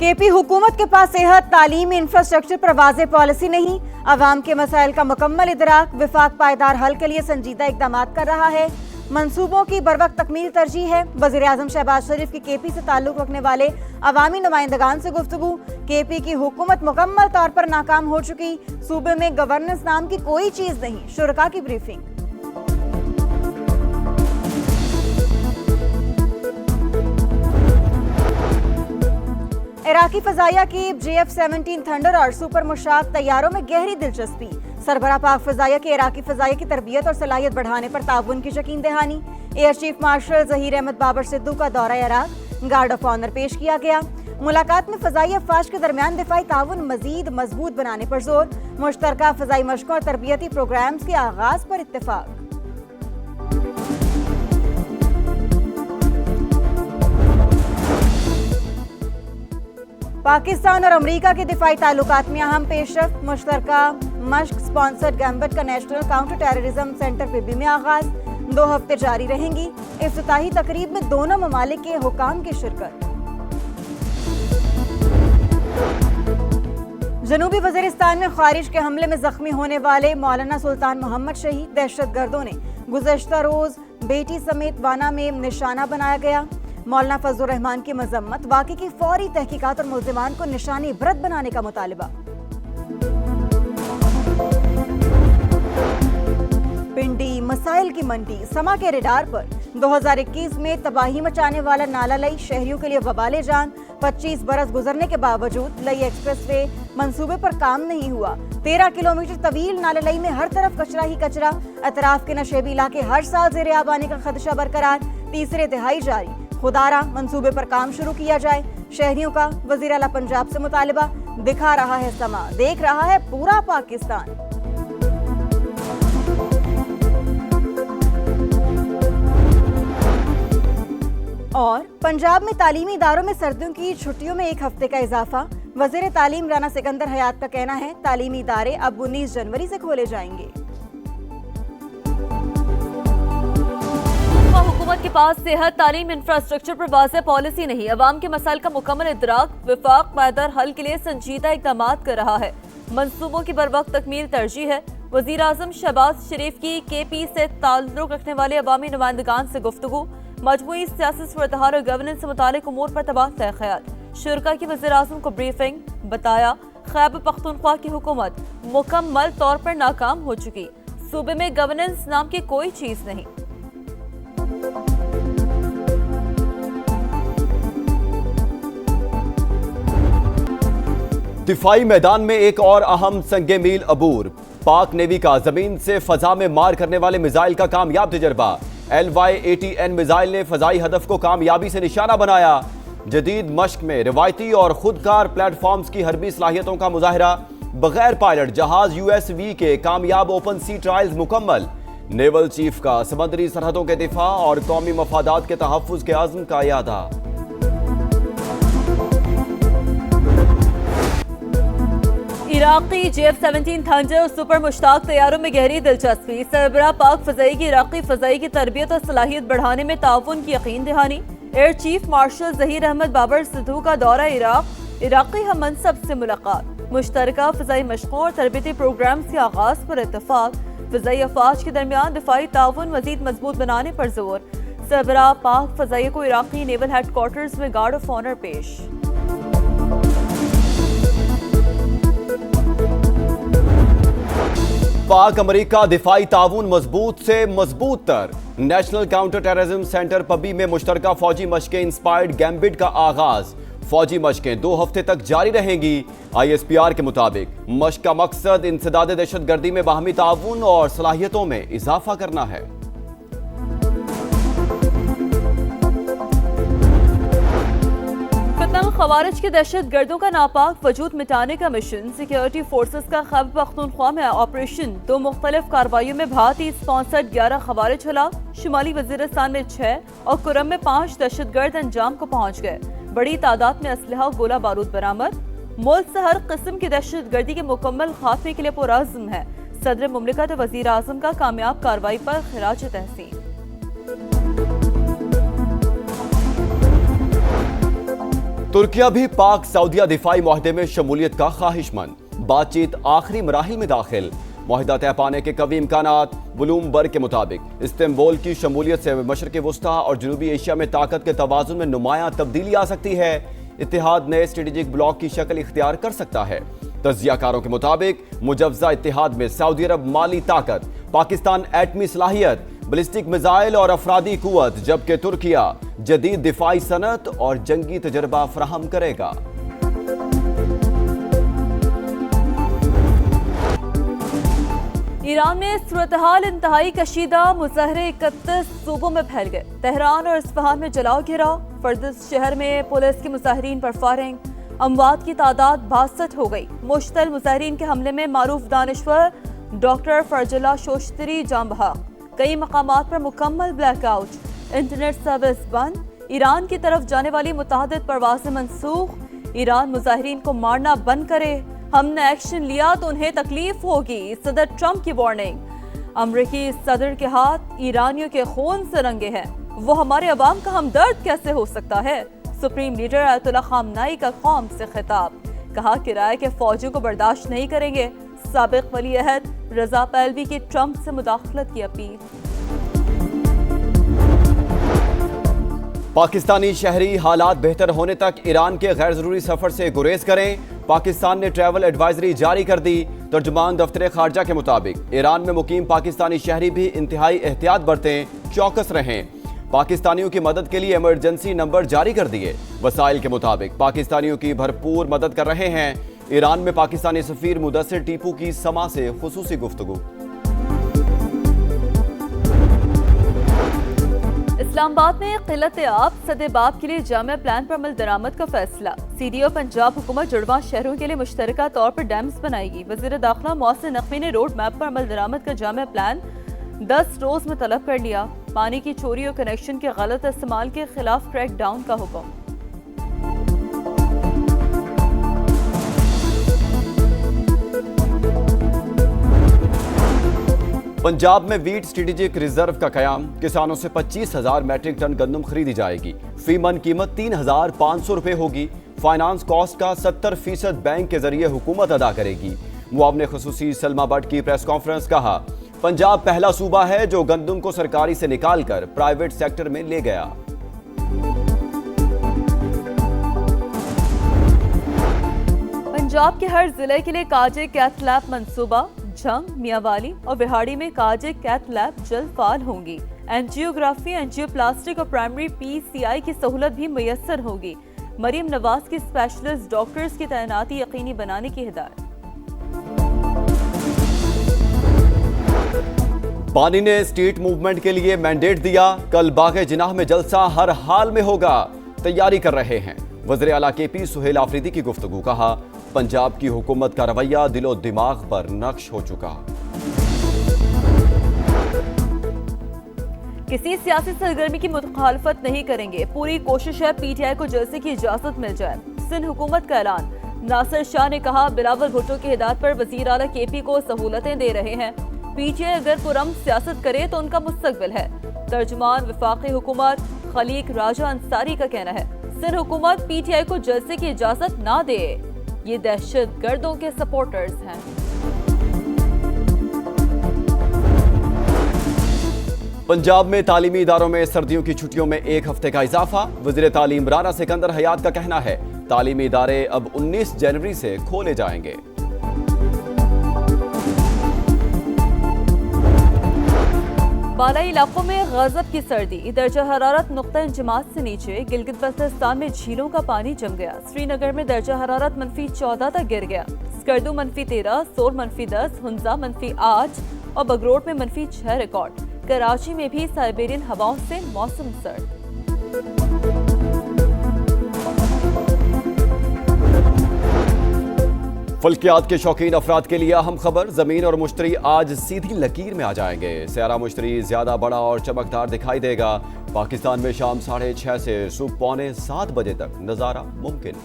KP हुकूमत के पास सेहत, तालीम, इंफ्रास्ट्रक्चर पर वाज़ेह पॉलिसी नहीं। अवाम के मसाइल का मुकम्मल इदराक। विफाक पायदार हल के लिए संजीदा इकदाम कर रहा है। मंसूबों की बरवक्त तकमील तरजीह है। वज़ीर आज़म शहबाज शरीफ की केपी से ताल्लुक रखने वाले अवामी नुमाइंदगान से गुफ्तगू। केपी की हुकूमत मुकम्मल तौर पर नाकाम हो चुकी। सूबे में गवर्नेंस नाम की कोई चीज नहीं। शुरका की ब्रीफिंग। इराकी फजाइया की JF-17 थंडर और सुपर मुशाक तैयारों में गहरी दिलचस्पी। सरबराह पाक फजाइया के इराकी फजाइया की तरबियत और सलाहियत बढ़ाने पर ताउन की यकीन दहानी। Air Chief Marshal Zaheer Ahmed Babar Sidhu का दौरा इराक, गार्ड ऑफ ऑनर पेश किया गया। मुलाकात में फजाई अफवाज के दरमियान दिफाई ताउन मजीद मजबूत बनाने पर जोर। मुश्तरका फजाई मशकों और तरबियती प्रोग्राम्स के आगाज पर इत्तेफाक। पाकिस्तान और अमरीका के दिफाई ताल्लुकात में अहम पेशरफ्त। मुश्तरका मश्क स्पॉन्सर्ड गैम्बिट का national counter terrorism centre PV में आगाज 2 हफ्ते जारी रहेंगी। इफ्तिताही तकरीब में दोनों ममालिक के हुकाम की शिरकत। जनूबी वजीरिस्तान में खारिज के हमले में जख्मी होने वाले मौलाना सुल्तान मोहम्मद शहीद दहशतगर्दों ने गुज़श्ता रोज बेटी समेत वाना में निशाना बनाया गया। मौलाना फजलुर रहमान की मजम्मत, वाक़े की फौरी तहकीकात और मुल्ज़िमान को निशानी इबरत बनाने का मुतालिबा। पिंडी मसाइल की मंडी, समा के रेडार पर 2021 में तबाही मचाने वाला नाला लई शहरियों के लिए वबाले जान। 25 बरस गुजरने के बावजूद लई एक्सप्रेसवे मंसूबे पर काम नहीं हुआ। 13 किलोमीटर तवील नाला लई में हर तरफ कचरा ही कचरा। अतराफ के नशेबी इलाके हर साल ज़ेरे आब आने का खदशा बरकरार। तीसरे तिहाई जारी। खुदारा मंसूबे पर काम शुरू किया जाए। शहरियों का वज़ीर आला पंजाब से मुतालिबा। दिखा रहा है समा, देख रहा है पूरा पाकिस्तान। और पंजाब में तालीमी इदारों में सर्दियों की छुट्टियों में 1 हफ्ते का इजाफा। वज़ीर तालीम राना सिकंदर हयात का कहना है तालीमी इदारे अब 19 जनवरी से खोले जाएंगे। हुकूमत के पास सेहत, तालीम, इंफ्रास्ट्रक्चर पर वाज़ेह पॉलिसी नहीं। अवाम के मसाइल का मुकम्मल इदराक। विफाक पायदार हल के लिए संजीदा इकदाम कर रहा है। मंसूबों की बरवक्त तकमील तरजीह है। वज़ीर आज़म शहबाज शरीफ की केपी से ताल्लुक रखने वाले अवामी नुमाइंदगान से गुफ्तगू। मजमूई सियासी सूरत-ए-हाल और गवर्नेंस से मुतालिक उमूर पर तबादला ख्याल। शुरका की वज़ीर आज़म को ब्रीफिंग। बताया खैबर पख्तूनख्वा की हुकूमत मुकम्मल तौर पर नाकाम हो चुकी। सूबे में गवर्नेंस नाम की कोई चीज नहीं। दिफाई मैदान में एक और अहम संगे मील अबूर। पाक नेवी का जमीन से फजा में मार करने वाले मिसाइल का कामयाब तजर्बा। LY-80N मिसाइल ने फजाई हदफ को कामयाबी से निशाना बनाया। जदीद मश्क में रिवायती और खुदकार प्लेटफॉर्म्स की हरबी सलाहियतों का मुजाहरा। बगैर पायलट जहाज USV के कामयाब ओपन सी ट्रायल्स मुकम्मल। नेवल चीफ का समंदरी सरहदों के दिफा और कौमी मफादात के तहफ़्फ़ुज़ के आज़म का यादा। Iraqi JF-17 Thunder Super Mushshak तैयारों में गहरी दिलचस्पी। सरबराह पाक फजाई की इराकी फजाई की तरबियत और सलाहियत बढ़ाने में ताउन की यकीन दहानी। Air Chief Marshal Zaheer Ahmed Babar Sidhu का दौरा इराक, इराकी हम मनसब से मुलाकात। मुश्तरका फजाई मशकों और तरबियती प्रोग्राम के आगाज पर इत्तफाक। फजाई अफवाज के दरमियान दिफाई ताउन मजीद मजबूत बनाने पर जोर। सरबराह पाक फजाई को इराकी नेवल हेडक्वार्टर्स में गार्ड ऑफ ऑनर पेश। पाक अमेरिका दिफाई ताउन मजबूत से मजबूत तर। नेशनल काउंटर टेररिज्म सेंटर पबी में मुश्तरका फौजी मशकें इंस्पायर्ड गैम्बिट का आगाज। फौजी मशकें 2 हफ्ते तक जारी रहेंगी। ISPR के मुताबिक मशक का मकसद इंसदाद दहशतगर्दी में बाहमी ताउन और सलाहियतों में इजाफा करना है। खवारिज के दहशत गर्दों का नापाक वजूद मिटाने का मिशन। सिक्योरिटी फोर्सेस का खैबर पख्तूनख्वा में ऑपरेशन। 2 मुख्तलिफ कार्रवाइयों में भारतीय स्पॉन्सर्ड 11 खवारिज हलाक। शुमाली वजीरिस्तान में 6 और कुरम में 5 दहशतगर्द अंजाम को पहुंच गए। बड़ी तादाद में असलहा और गोला बारूद बरामद। मुल्क से हर किस्म की दहशतगर्दी के मुकम्मल खात्मे के लिए पुरअज़्म है। सदर मुमलिकत वज़ीर आज़म का कामयाब कार्रवाई पर खिराज तहसीन। तुर्किया भी पाक सऊदिया दिफाई मुआहदे में शमूलियत का ख्वाहिशमंद। बातचीत आखिरी मराहिल में दाखिल। मुआहदा तय पाने के कवी इम्कानात। ब्लूमबर्ग के मुताबिक इस्तांबुल की शमूलियत से मशरक़ वस्ता और जनूबी एशिया में ताकत के तवाज़ुन में नुमायां तब्दीली आ सकती है। इत्तेहाद नए स्ट्रेटेजिक ब्लॉक की शक्ल इख्तियार कर सकता है। तज्जियाकारों के मुताबिक मुजव्वज़ा इत्तेहाद में सऊदी अरब माली ताकत, पाकिस्तान एटमी सलाहियत, बैलिस्टिक मिसाइल और अफरादी कुव्वत, जबकि तुर्किया जदीद दिफाई सनत और जंगी तजर्बा फराहम करेगा। ईरान में सूरत-ए-हाल इंतहाई कशीदा। मुजाहरे 31 सूबों में फैल गए। तेहरान और इस्फहान में जलाओ घिराव। फर्दिस शहर में पुलिस की मुजाहिरीन पर फायरिंग। अमवात की तादाद 62 हो गई। मुश्तल मुजाहिरीन के हमले में मारूफ दानिश्वर डॉक्टर फरजुल्लाह शोश्तरी जान बहक। कई मकामात पर मुकम्मल ब्लैकआउट। इंटरनेट सर्विस बंद। ईरान की तरफ जाने वाली मुतअद्दिद परवाज़ें मनसूख। ईरान मुजाहिरीन को मारना बंद करे। हमने एक्शन लिया तो उन्हें तकलीफ होगी। सदर ट्रंप की वार्निंग। अमरीकी सदर के हाथ ईरानियों के खून से रंगे हैं। वो हमारे अवाम का हमदर्द कैसे हो सकता है? सुप्रीम लीडर अयतुल्लाह खामनाई का कौम से खिताब। कहा किराए के फौजियों को बर्दाश्त नहीं करेंगे। साबिक वली अहद रजा पहलवी की ट्रंप से मुदाखलत की अपील। पाकिस्तानी शहरी हालात बेहतर होने तक ईरान के गैर जरूरी सफर से गुरेज करें। पाकिस्तान ने ट्रैवल एडवाइजरी जारी कर दी। तर्जुमान दफ्तर खारजा के मुताबिक ईरान में मुकीम पाकिस्तानी शहरी भी इंतहाई एहतियात बरतें, चौकस रहें। पाकिस्तानियों की मदद के लिए इमरजेंसी नंबर जारी कर दिए। वसाइल के मुताबिक पाकिस्तानियों की भरपूर मदद कर रहे हैं। ईरान में पाकिस्तानी सफीर मुदस्सिर टीपू की समा से खुसूसी गुफ्तगू। इस्लामाबाद में किलत आब सदे-बाब के लिए जामिया प्लान पर अमल दरामद का फैसला। सीडीओ पंजाब हुकूमत जुड़वा शहरों के लिए मुश्तरका तौर पर डैम्स बनाएगी। वज़ीर दाखिला मोहसिन नकवी ने रोड मैप पर अमल दरामद का जामिया प्लान 10 रोज में तलब कर लिया। पानी की चोरी और कनेक्शन के गलत इस्तेमाल के खिलाफ क्रैक डाउन का हुक्म। पंजाब में वीट स्ट्रेटेजिक रिजर्व का कयाम। किसानों से 25,000 मैट्रिक टन गंदम खरीदी जाएगी। फी मन कीमत 3,500 रुपए होगी। फाइनेंस कॉस्ट का 70% बैंक के जरिए हुकूमत अदा करेगी। मुआवने खुसूसी सलमा भट्ट की प्रेस कॉन्फ्रेंस। कहा पंजाब पहला सूबा है जो गंदम को सरकारी से निकालकर प्राइवेट सेक्टर में ले गया। पंजाब के हर जिले के लिए काजे कैथ लैब मंसूबा। झंग, मियांवाली और विहाड़ी में काजे कैथ लैब जल्द फाल होंगी। एंजियोग्राफी, एंजियोप्लास्टिक और प्राइमरी PCI की सहूलत भी मुयस्सर होगी। मरियम नवाज की स्पेशलिस्ट डॉक्टर्स की तैनाती यकीनी बनाने की हिदायत। पानी ने स्ट्रीट मूवमेंट के लिए मैंडेट दिया। कल बागे जिनाह में जलसा हर हाल में होगा, तैयारी कर रहे हैं। वज़ीर आला KP सुहेल आफरीदी की गुफ्तगू। कहा पंजाब की हुकूमत का रवैया दिलो दिमाग पर नक्श हो चुका। किसी सियासी सरगर्मी की मुखालफत नहीं करेंगे। पूरी कोशिश है PTI को जलसे की इजाजत मिल जाए। सिंध हुकूमत का ऐलान। नासिर शाह ने कहा बिलावल भुट्टो की हिदायत पर वज़ीर आला KP को सहूलतें दे रहे हैं। PTI अगर पुरम सियासत करे तो उनका मुस्तकबिल है। तर्जुमान वफाकी हुकूमत खलीक राजा अंसारी का कहना है सिंध हुकूमत PTI को जलसे की इजाजत ना दे। ये दहशत गर्दों के सपोर्टर्स हैं। पंजाब में तालीमी इदारों में सर्दियों की छुट्टियों में 1 हफ्ते का इजाफा। वज़ीर तालीम राना सिकंदर हयात का कहना है तालीमी इदारे अब 19 जनवरी से खोले जाएंगे। बालाई इलाकों में गजब की सर्दी। दर्जा हरारत नुक्ता इंजमात से नीचे। गिलगित बल्तिस्तान में झीलों का पानी जम गया। श्रीनगर में दर्जा हरारत -14 तक गिर गया। स्कर्दू -13, सोर -10, हुंजा -8 और बगरोट में -6 रिकॉर्ड। कराची में भी साइबेरियन हवाओं से मौसम सर्द। फल्कियात के शौकीन अफराद के लिए अहम खबर। जमीन और मुश्तरी आज सीधी लकीर में आ जाएंगे। सयारा मुश्तरी ज्यादा बड़ा और चमकदार दिखाई देगा। पाकिस्तान में शाम 6:30 से सुबह 6:45 बजे तक नजारा मुमकिन।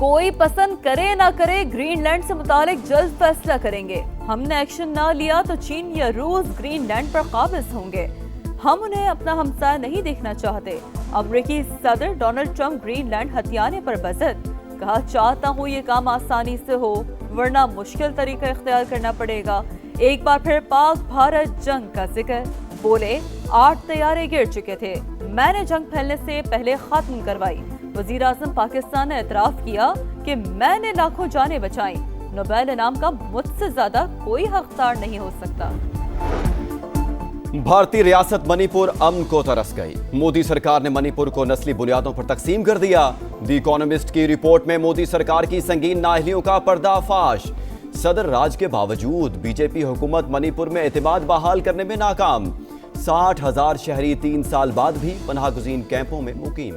कोई पसंद करे ना करे, ग्रीनलैंड से मुतालिक जल्द फैसला करेंगे। हमने एक्शन ना लिया तो चीन या रूस ग्रीनलैंड पर काबिज होंगे। हम उन्हें अपना हमसाया नहीं देखना चाहते। अमेरिकी सदर डोनाल्ड ट्रंप ग्रीनलैंड हथियाने पर बजट, कहा चाहता हूँ ये काम आसानी से हो वरना मुश्किल तरीका इख्तियार करना पड़ेगा। एक बार फिर पाक भारत जंग का जिक्र, बोले 8 तैयारे गिर चुके थे, मैंने जंग फैलने से पहले खत्म करवाई। वजीर आजम पाकिस्तान ने एतराफ किया कि मैंने लाखों जानें बचाई, नोबेल इनाम का मुझसे ज्यादा कोई हकदार नहीं हो सकता। भारतीय रियासत मणिपुर अमन को तरस गई। मोदी सरकार ने मणिपुर को नस्ली बुनियादों पर तकसीम कर दिया। द इकोनॉमिस्ट की रिपोर्ट में मोदी सरकार की संगीन नाअहलियों का पर्दाफाश। सदर राज के बावजूद बीजेपी हुकूमत मणिपुर में एतमाद बहाल करने में नाकाम। 60,000 शहरी 3 साल बाद भी पनाहगुज़ीन कैंपों में मुकीम।